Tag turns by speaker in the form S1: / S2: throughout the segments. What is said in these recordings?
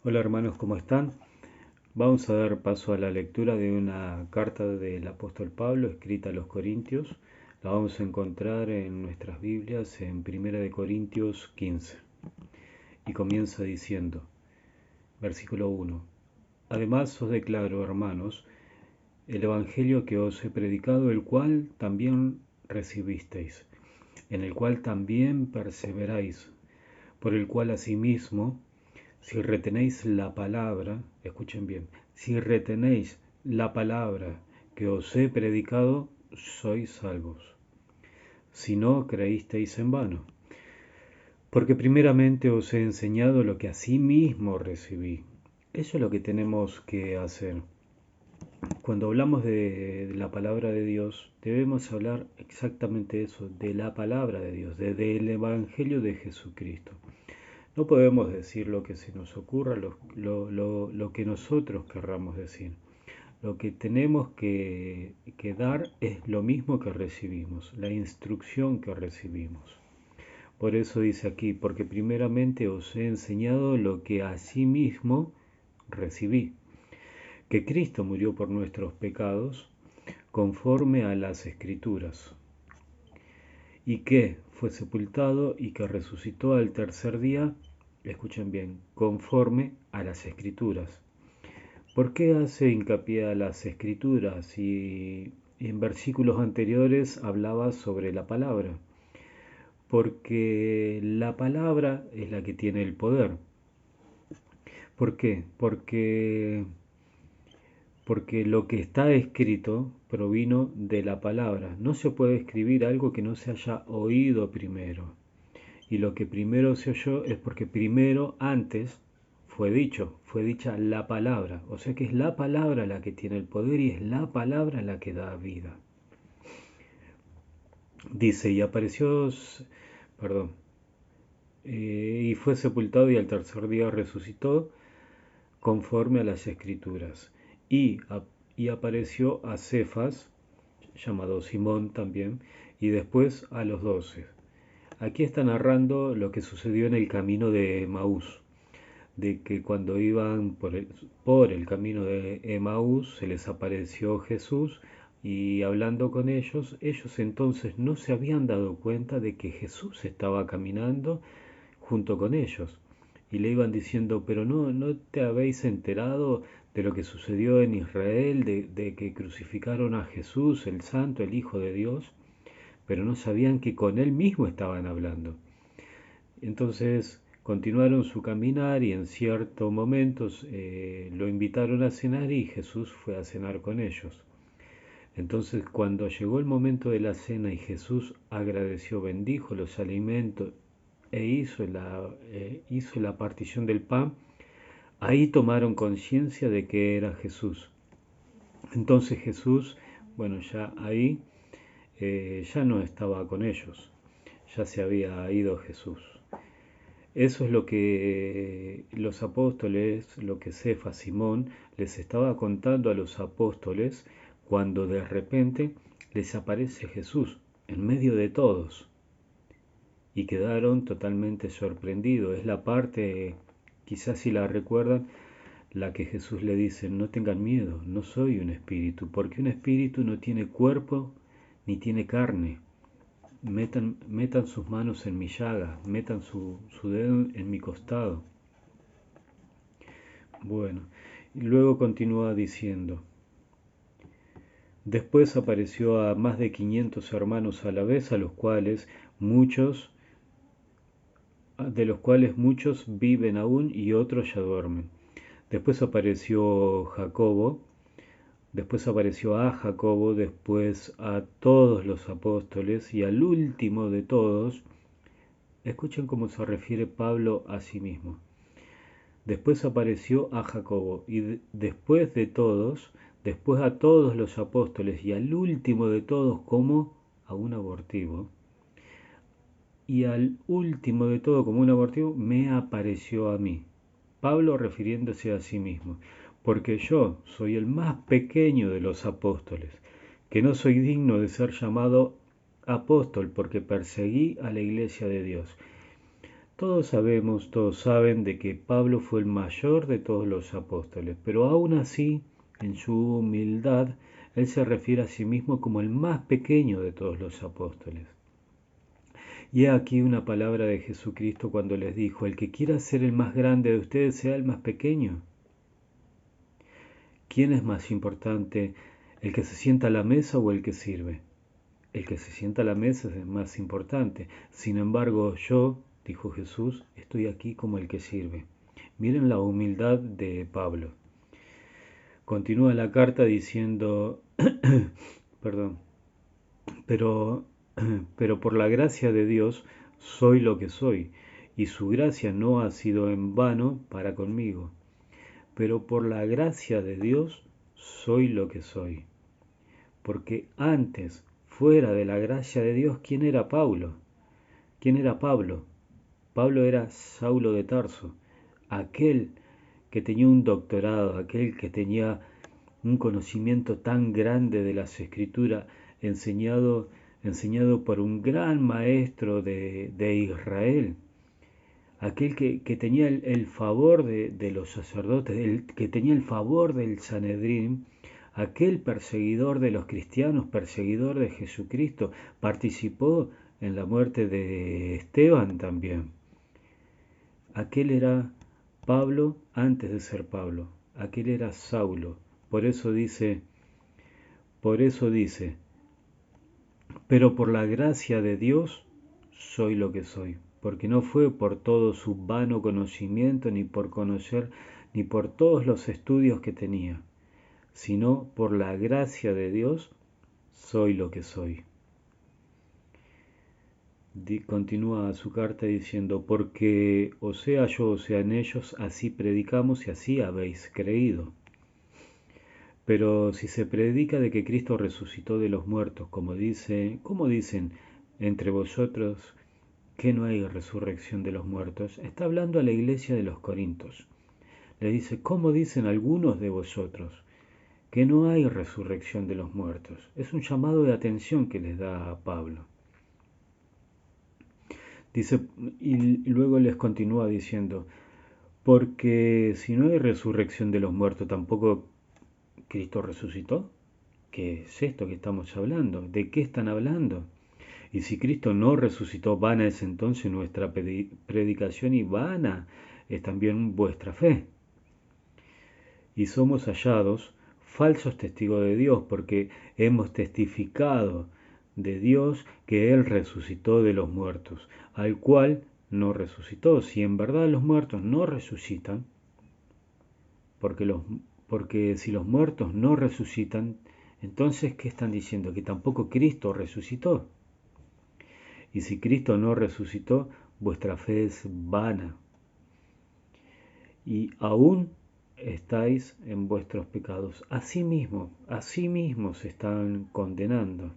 S1: Hola hermanos, ¿cómo están? Vamos a dar paso a la lectura de una carta del apóstol Pablo escrita a los Corintios. La vamos a encontrar en nuestras Biblias en 1 Corintios 15. Y comienza diciendo, versículo 1. Además os declaro, hermanos, el Evangelio que os he predicado, el cual también recibisteis, en el cual también perseveráis, por el cual asimismo si retenéis la palabra, escuchen bien, si retenéis la palabra que os he predicado, sois salvos. Si no, creísteis en vano. Porque primeramente os he enseñado lo que asimismo recibí. Eso es lo que tenemos que hacer. Cuando hablamos de la palabra de Dios, debemos hablar exactamente eso, de la palabra de Dios, del Evangelio de Jesucristo. No podemos decir lo que se nos ocurra, lo que nosotros querramos decir. Lo que tenemos que dar es lo mismo que recibimos, la instrucción que recibimos. Por eso dice aquí, porque primeramente os he enseñado lo que asimismo recibí, que Cristo murió por nuestros pecados conforme a las Escrituras, y que fue sepultado y que resucitó al tercer día, escuchen bien, conforme a las Escrituras. ¿Por qué hace hincapié a las Escrituras? Y en versículos anteriores hablaba sobre la palabra. Porque la palabra es la que tiene el poder. ¿Por qué? Porque lo que está escrito provino de la palabra. No se puede escribir algo que no se haya oído primero. Y lo que primero se oyó es porque primero, antes, fue dicho, fue dicha la palabra. O sea que es la palabra la que tiene el poder y es la palabra la que da vida. Dice, y apareció, perdón, y fue sepultado y al tercer día resucitó conforme a las escrituras. Y apareció a Cefas, llamado Simón también, y después a los 12. Aquí está narrando lo que sucedió en el camino de Emaús, de que cuando iban por el camino de Emaús se les apareció Jesús y hablando con ellos entonces no se habían dado cuenta de que Jesús estaba caminando junto con ellos y le iban diciendo, pero no te habéis enterado de lo que sucedió en Israel, de que crucificaron a Jesús, el Santo, el Hijo de Dios, pero no sabían que con él mismo estaban hablando. Entonces continuaron su caminar y en cierto momento lo invitaron a cenar y Jesús fue a cenar con ellos. Entonces cuando llegó el momento de la cena y Jesús agradeció, bendijo los alimentos e hizo la partición del pan, ahí tomaron conciencia de que era Jesús. Entonces Jesús, bueno, ya ahí ya no estaba con ellos, ya se había ido Jesús. Eso es lo que los apóstoles, lo que Cefas Simón les estaba contando a los apóstoles cuando de repente les aparece Jesús en medio de todos y quedaron totalmente sorprendidos. Es la parte, quizás si la recuerdan, la que Jesús le dice, no tengan miedo, no soy un espíritu, porque un espíritu no tiene cuerpo ni tiene carne. Metan sus manos en mi llaga, metan su dedo en mi costado. Bueno, y luego continúa diciendo, después apareció a más de 500 hermanos a la vez, de los cuales muchos viven aún y otros ya duermen. Después apareció a Jacobo, después a todos los apóstoles y al último de todos, escuchen cómo se refiere Pablo a sí mismo. Después apareció a Jacobo y después de todos, después a todos los apóstoles y al último de todos como a un abortivo. Y al último de todo como un abortivo me apareció a mí. Pablo refiriéndose a sí mismo, porque yo soy el más pequeño de los apóstoles, que no soy digno de ser llamado apóstol porque perseguí a la iglesia de Dios. Todos sabemos, todos saben de que Pablo fue el mayor de todos los apóstoles, pero aún así, en su humildad, él se refiere a sí mismo como el más pequeño de todos los apóstoles. Y he aquí una palabra de Jesucristo cuando les dijo, el que quiera ser el más grande de ustedes sea el más pequeño. ¿Quién es más importante, el que se sienta a la mesa o el que sirve? El que se sienta a la mesa es más importante. Sin embargo, yo, dijo Jesús, estoy aquí como el que sirve. Miren la humildad de Pablo. Continúa la carta diciendo, perdón, pero, pero por la gracia de Dios soy lo que soy, y su gracia no ha sido en vano para conmigo. Pero por la gracia de Dios soy lo que soy. Porque antes, fuera de la gracia de Dios, ¿quién era Pablo? ¿Quién era Pablo? Pablo era Saulo de Tarso, aquel que tenía un doctorado, aquel que tenía un conocimiento tan grande de las escrituras, enseñado por un gran maestro de Israel, aquel que tenía el favor de los sacerdotes, que tenía el favor del Sanedrín, aquel perseguidor de los cristianos, perseguidor de Jesucristo, participó en la muerte de Esteban también. Aquel era Pablo antes de ser Pablo, aquel era Saulo. Por eso dice, pero por la gracia de Dios soy lo que soy, porque no fue por todo su vano conocimiento, ni por conocer, ni por todos los estudios que tenía, sino por la gracia de Dios soy lo que soy. Continúa su carta diciendo, porque o sea yo o sean ellos, así predicamos y así habéis creído. Pero si se predica de que Cristo resucitó de los muertos, como dicen entre vosotros que no hay resurrección de los muertos, está hablando a la iglesia de los Corintios. Le dice, ¿cómo dicen algunos de vosotros que no hay resurrección de los muertos? Es un llamado de atención que les da a Pablo. Dice, y luego les continúa diciendo, porque si no hay resurrección de los muertos, tampoco Cristo resucitó. ¿Qué es esto que estamos hablando? ¿De qué están hablando? Y si Cristo no resucitó, vana es entonces nuestra predicación y vana es también vuestra fe. Y somos hallados falsos testigos de Dios porque hemos testificado de Dios que Él resucitó de los muertos, al cual no resucitó. Si en verdad los muertos no resucitan, porque si los muertos no resucitan, entonces ¿qué están diciendo? Que tampoco Cristo resucitó. Y si Cristo no resucitó, vuestra fe es vana. Y aún estáis en vuestros pecados. Asimismo se están condenando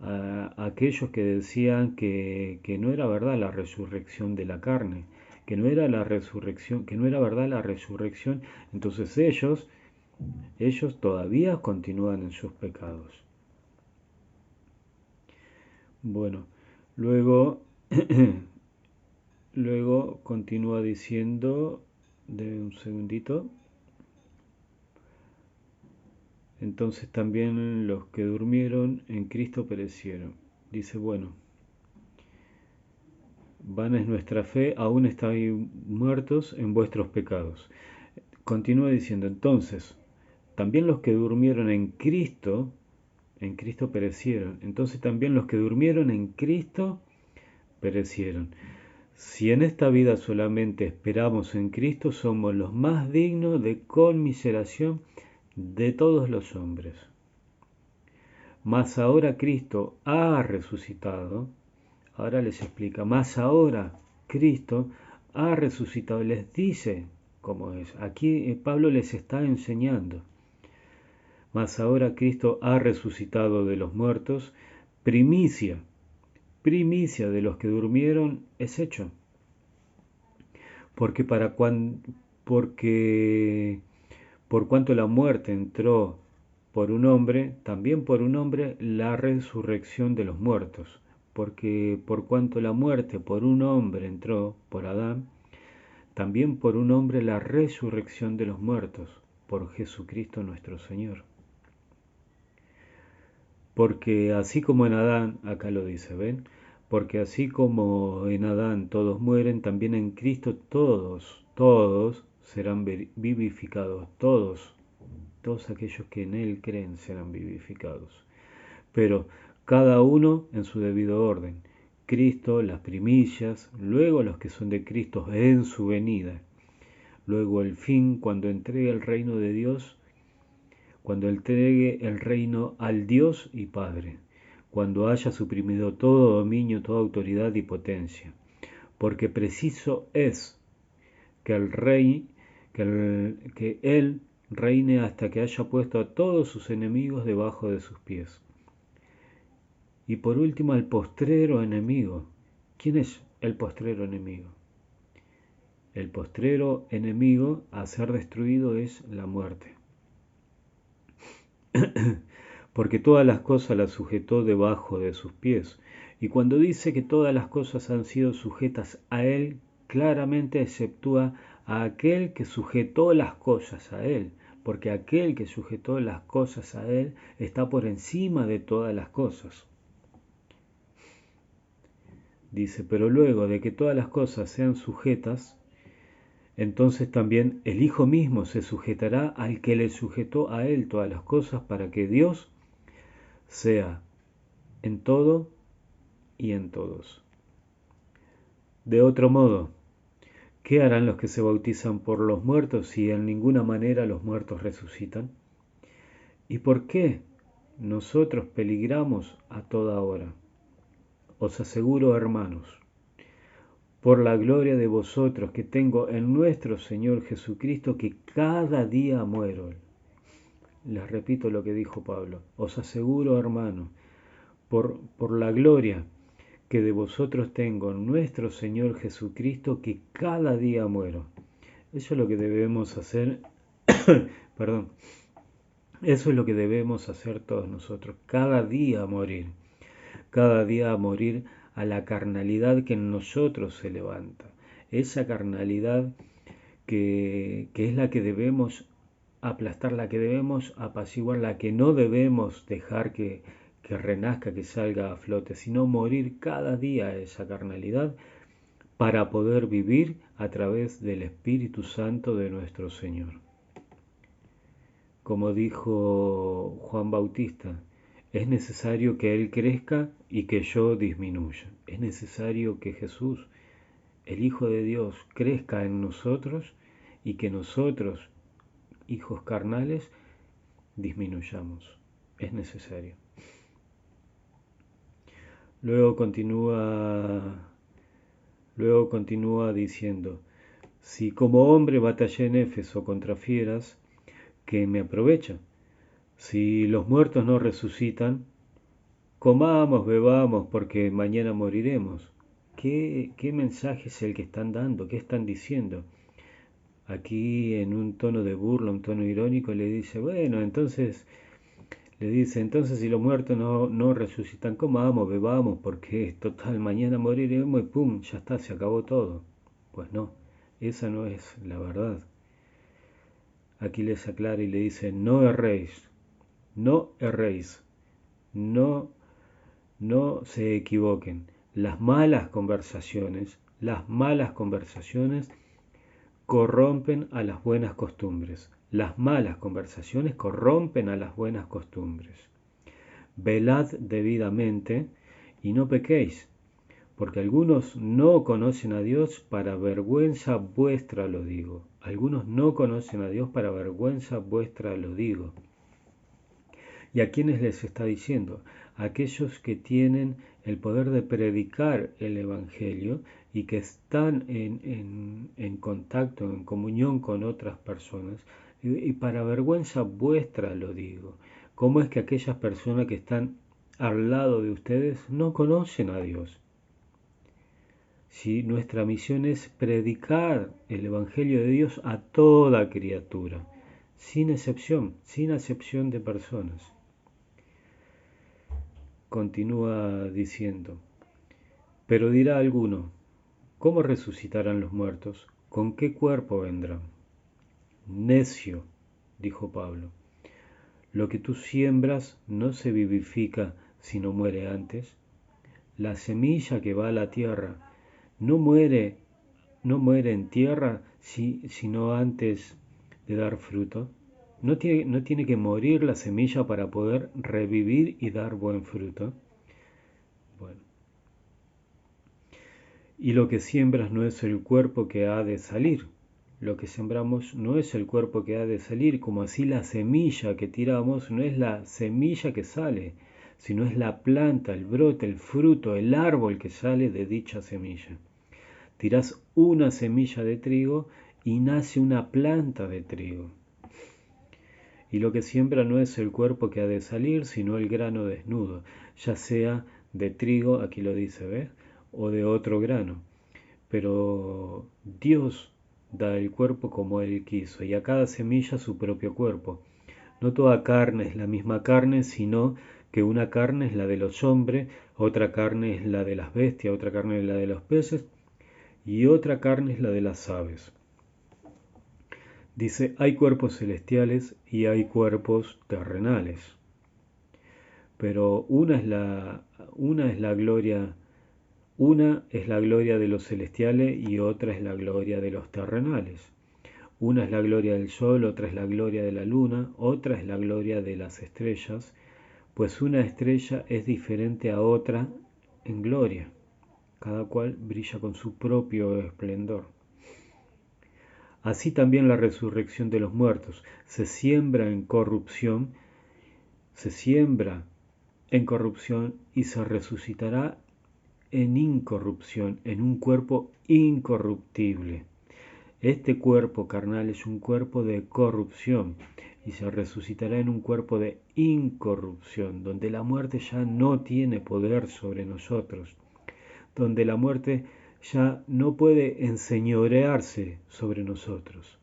S1: a aquellos que decían que no era verdad la resurrección de la carne, que no era la resurrección, que no era verdad la resurrección. Entonces ellos todavía continúan en sus pecados. Bueno, luego luego continúa diciendo, de un segundito, entonces también los que durmieron en Cristo perecieron. Dice, bueno, vana es nuestra fe, aún estáis muertos en vuestros pecados. Continúa diciendo, entonces, también los que durmieron en Cristo perecieron. Entonces también los que durmieron en Cristo perecieron. Si en esta vida solamente esperamos en Cristo, somos los más dignos de conmiseración de todos los hombres. Mas ahora Cristo ha resucitado, ahora les explica, mas ahora Cristo ha resucitado, les dice cómo es. Aquí Pablo les está enseñando. Mas ahora Cristo ha resucitado de los muertos, primicia de los que durmieron es hecho. Porque por cuanto la muerte entró por un hombre, también por un hombre la resurrección de los muertos. porque por cuanto la muerte por un hombre entró, por Adán, también por un hombre la resurrección de los muertos, por Jesucristo nuestro Señor. Porque así como en Adán, acá lo dice, ¿ven? Porque así como en Adán todos mueren, también en Cristo todos serán vivificados, todos aquellos que en Él creen serán vivificados. Pero cada uno en su debido orden. Cristo, las primicias, luego los que son de Cristo en su venida, luego el fin cuando entregue el reino de Dios, cuando entregue el reino al Dios y Padre, cuando haya suprimido todo dominio, toda autoridad y potencia, porque preciso es que el rey, que él reine hasta que haya puesto a todos sus enemigos debajo de sus pies. Y por último, el postrero enemigo. ¿Quién es el postrero enemigo? El postrero enemigo a ser destruido es la muerte. Porque todas las cosas las sujetó debajo de sus pies. Y cuando dice que todas las cosas han sido sujetas a él, claramente exceptúa a aquel que sujetó las cosas a él, porque aquel que sujetó las cosas a él está por encima de todas las cosas. Dice, pero luego de que todas las cosas sean sujetas, entonces también el Hijo mismo se sujetará al que le sujetó a él todas las cosas, para que Dios sea en todo y en todos. De otro modo, ¿qué harán los que se bautizan por los muertos si en ninguna manera los muertos resucitan? ¿Y por qué nosotros peligramos a toda hora? Os aseguro, hermanos, por la gloria de vosotros que tengo en nuestro Señor Jesucristo, que cada día muero. Les repito lo que dijo Pablo. Os aseguro, hermanos, por la gloria que de vosotros tengo en nuestro Señor Jesucristo, que cada día muero. Eso es lo que debemos hacer, perdón, eso es lo que debemos hacer todos nosotros, cada día morir a la carnalidad que en nosotros se levanta, esa carnalidad que es la que debemos aplastar, la que debemos apaciguar, la que no debemos dejar que renazca, que salga a flote, sino morir cada día a esa carnalidad para poder vivir a través del Espíritu Santo de nuestro Señor. Como dijo Juan Bautista, es necesario que Él crezca y que yo disminuya. Es necesario que Jesús, el Hijo de Dios, crezca en nosotros y que nosotros, hijos carnales, disminuyamos. Es necesario. Luego continúa diciendo, si como hombre batallé en Éfeso contra fieras, ¿qué me aprovecha? Si los muertos no resucitan, comamos, bebamos, porque mañana moriremos. ¿Qué mensaje es el que están dando? ¿Qué están diciendo? Aquí en un tono de burla, un tono irónico, le dice, bueno, entonces si los muertos no resucitan, comamos, bebamos, porque total, mañana moriremos y pum, ya está, se acabó todo. Pues no, esa no es la verdad. Aquí les aclara y le dice, no erréis, no erréis, no se equivoquen. Las malas conversaciones corrompen a las buenas costumbres. Las malas conversaciones corrompen a las buenas costumbres. Velad debidamente y no pequéis, porque algunos no conocen a Dios, para vergüenza vuestra lo digo. Algunos no conocen a Dios, para vergüenza vuestra lo digo. ¿Y a quiénes les está diciendo? A aquellos que tienen el poder de predicar el Evangelio y que están en contacto, en comunión con otras personas. Y para vergüenza vuestra lo digo. ¿Cómo es que aquellas personas que están al lado de ustedes no conocen a Dios? Si nuestra misión es predicar el Evangelio de Dios a toda criatura, sin acepción de personas. Continúa diciendo, Pero dirá alguno, ¿cómo resucitarán los muertos? ¿Con qué cuerpo vendrán? Necio, dijo Pablo, lo que tú siembras no se vivifica si no muere antes. La semilla que va a la tierra no muere, no muere en tierra sino antes de dar fruto. No tiene que morir la semilla para poder revivir y dar buen fruto. Bueno, y lo que siembras no es el cuerpo que ha de salir. Lo que sembramos no es el cuerpo que ha de salir, como así la semilla que tiramos no es la semilla que sale, sino es la planta, el brote, el fruto, el árbol que sale de dicha semilla. Tirás una semilla de trigo y nace una planta de trigo. Y lo que siembra no es el cuerpo que ha de salir, sino el grano desnudo, ya sea de trigo, aquí lo dice, ¿ves? O de otro grano. Pero Dios da el cuerpo como Él quiso, y a cada semilla su propio cuerpo. No toda carne es la misma carne, sino que una carne es la de los hombres, otra carne es la de las bestias, otra carne es la de los peces, y otra carne es la de las aves. Dice, hay cuerpos celestiales y hay cuerpos terrenales, pero una es la gloria de los celestiales y otra es la gloria de los terrenales. Una es la gloria del sol, otra es la gloria de la luna, otra es la gloria de las estrellas, pues una estrella es diferente a otra en gloria, cada cual brilla con su propio esplendor. Así también la resurrección de los muertos se siembra en corrupción, se siembra en corrupción y se resucitará en incorrupción, en un cuerpo incorruptible. Este cuerpo carnal es un cuerpo de corrupción y se resucitará en un cuerpo de incorrupción, donde la muerte ya no tiene poder sobre nosotros, donde la muerte ya no puede enseñorearse sobre nosotros.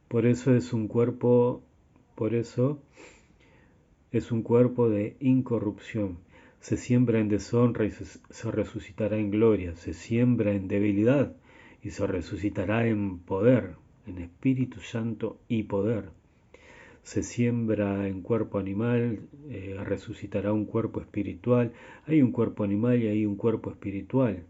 S1: Por eso es un cuerpo, por eso es un cuerpo de incorrupción. Se siembra en deshonra y se resucitará en gloria. Se siembra en debilidad y se resucitará en poder, en Espíritu Santo y poder. Se siembra en cuerpo animal, resucitará un cuerpo espiritual. Hay un cuerpo animal y hay un cuerpo espiritual.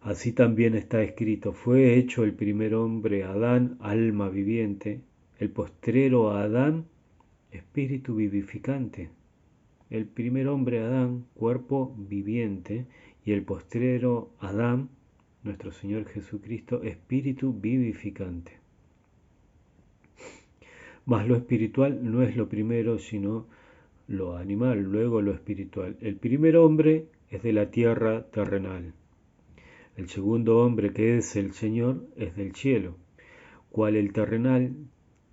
S1: Así también está escrito, fue hecho el primer hombre Adán, alma viviente, el postrero Adán, espíritu vivificante. El primer hombre Adán, cuerpo viviente, y el postrero Adán, nuestro Señor Jesucristo, espíritu vivificante. Mas lo espiritual no es lo primero, sino lo animal, luego lo espiritual. El primer hombre es de la tierra terrenal. El segundo hombre, que es el Señor, es del cielo. Cual el terrenal,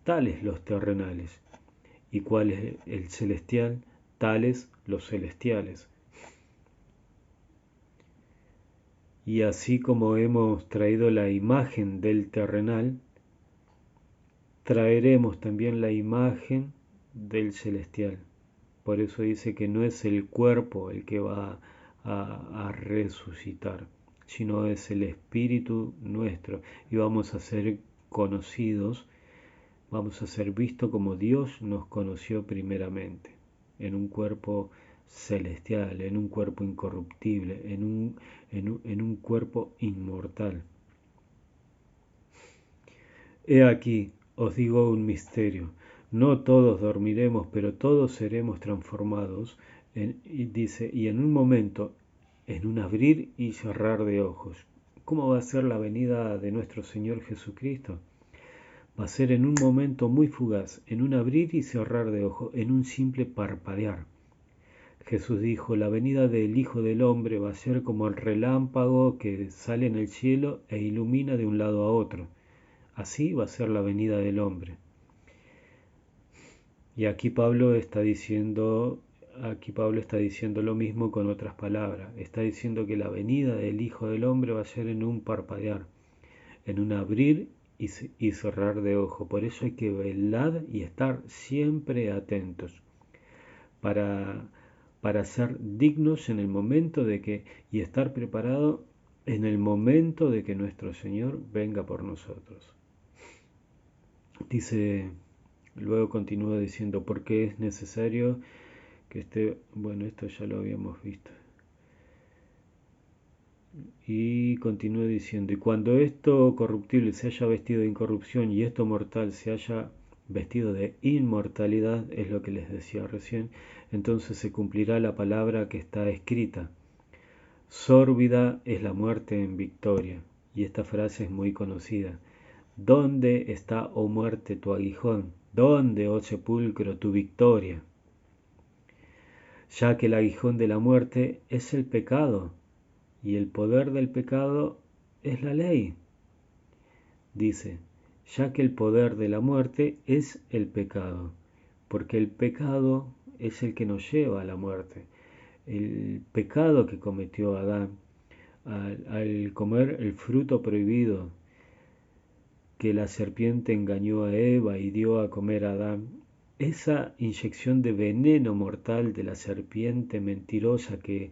S1: tales los terrenales. Y cual es el celestial, tales los celestiales. Y así como hemos traído la imagen del terrenal, traeremos también la imagen del celestial. Por eso dice que no es el cuerpo el que va a resucitar, sino es el espíritu nuestro. Y vamos a ser conocidos, vamos a ser vistos como Dios nos conoció primeramente, en un cuerpo celestial, en un cuerpo incorruptible, en un cuerpo inmortal. He aquí, os digo un misterio. No todos dormiremos, pero todos seremos transformados. Y dice, y en un momento, en un abrir y cerrar de ojos. ¿Cómo va a ser la venida de nuestro Señor Jesucristo? Va a ser en un momento muy fugaz, en un abrir y cerrar de ojos, en un simple parpadear. Jesús dijo, la venida del Hijo del Hombre va a ser como el relámpago que sale en el cielo e ilumina de un lado a otro. Así va a ser la venida del hombre. Y aquí Pablo está diciendo lo mismo con otras palabras. Está diciendo que la venida del Hijo del Hombre va a ser en un parpadear, en un abrir y cerrar de ojo. Por eso hay que velar y estar siempre atentos para para ser dignos en el momento de que, y estar preparado en el momento de que nuestro Señor venga por nosotros. Dice, luego continúa diciendo, porque es necesario que esté, bueno, esto ya lo habíamos visto. Y continúa diciendo, y cuando esto corruptible se haya vestido de incorrupción y esto mortal se haya vestido de inmortalidad, es lo que les decía recién, entonces se cumplirá la palabra que está escrita. Sórbida es la muerte en victoria. Y esta frase es muy conocida. ¿Dónde está, oh muerte, tu aguijón? ¿Dónde, oh sepulcro, tu victoria? Ya que el aguijón de la muerte es el pecado, y el poder del pecado es la ley. Dice, ya que el poder de la muerte es el pecado, porque el pecado es el que nos lleva a la muerte. El pecado que cometió Adán al comer el fruto prohibido, que la serpiente engañó a Eva y dio a comer a Adán, esa inyección de veneno mortal de la serpiente mentirosa que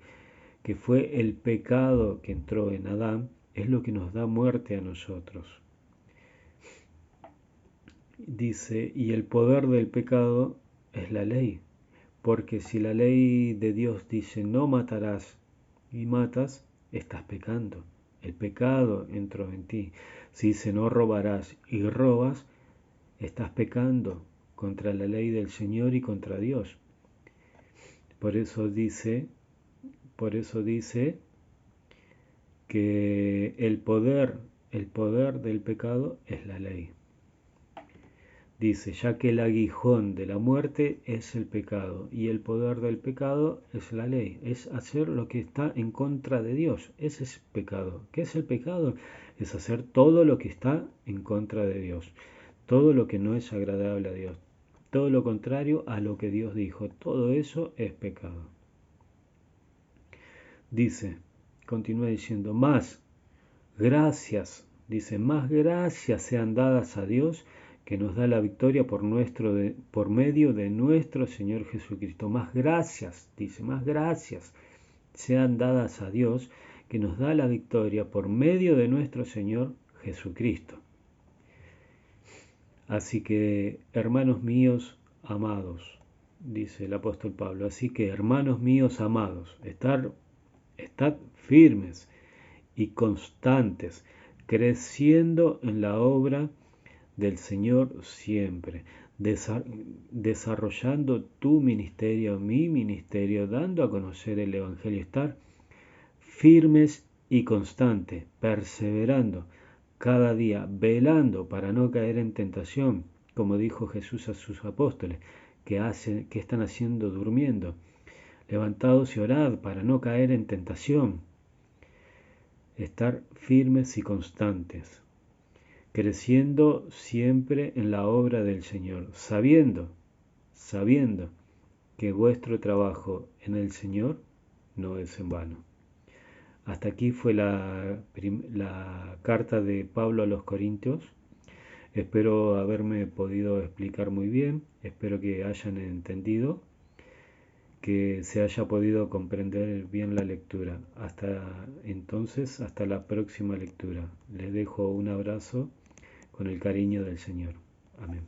S1: fue el pecado que entró en Adán, es lo que nos da muerte a nosotros. Dice, y el poder del pecado es la ley, porque si la ley de Dios dice no matarás y matas, estás pecando. El pecado entró en ti. Si dice no robarás y robas, estás pecando contra la ley del Señor y contra Dios. Por eso dice que el poder del pecado es la ley. Dice, ya que el aguijón de la muerte es el pecado y el poder del pecado es la ley, es hacer lo que está en contra de Dios. Ese es pecado. ¿Qué es el pecado? Es hacer todo lo que está en contra de Dios, todo lo que no es agradable a Dios, todo lo contrario a lo que Dios dijo. Todo eso es pecado. Dice, continúa diciendo, más gracias, dice, más gracias sean dadas a Dios que nos da la victoria por medio de nuestro Señor Jesucristo. Más gracias, dice, más gracias sean dadas a Dios que nos da la victoria por medio de nuestro Señor Jesucristo. Así que, hermanos míos amados, dice el apóstol Pablo, así que, hermanos míos amados, estad firmes y constantes, creciendo en la obra del Señor siempre, desarrollando tu ministerio, mi ministerio, dando a conocer el Evangelio, estar firmes y constantes, perseverando cada día, velando para no caer en tentación, como dijo Jesús a sus apóstoles, que están haciendo durmiendo. Levantados y orad para no caer en tentación. Estar firmes y constantes, creciendo siempre en la obra del Señor, sabiendo que vuestro trabajo en el Señor no es en vano. Hasta aquí fue la carta de Pablo a los Corintios. Espero haberme podido explicar muy bien, espero que hayan entendido, que se haya podido comprender bien la lectura. Hasta entonces, hasta la próxima lectura. Les dejo un abrazo con el cariño del Señor. Amén.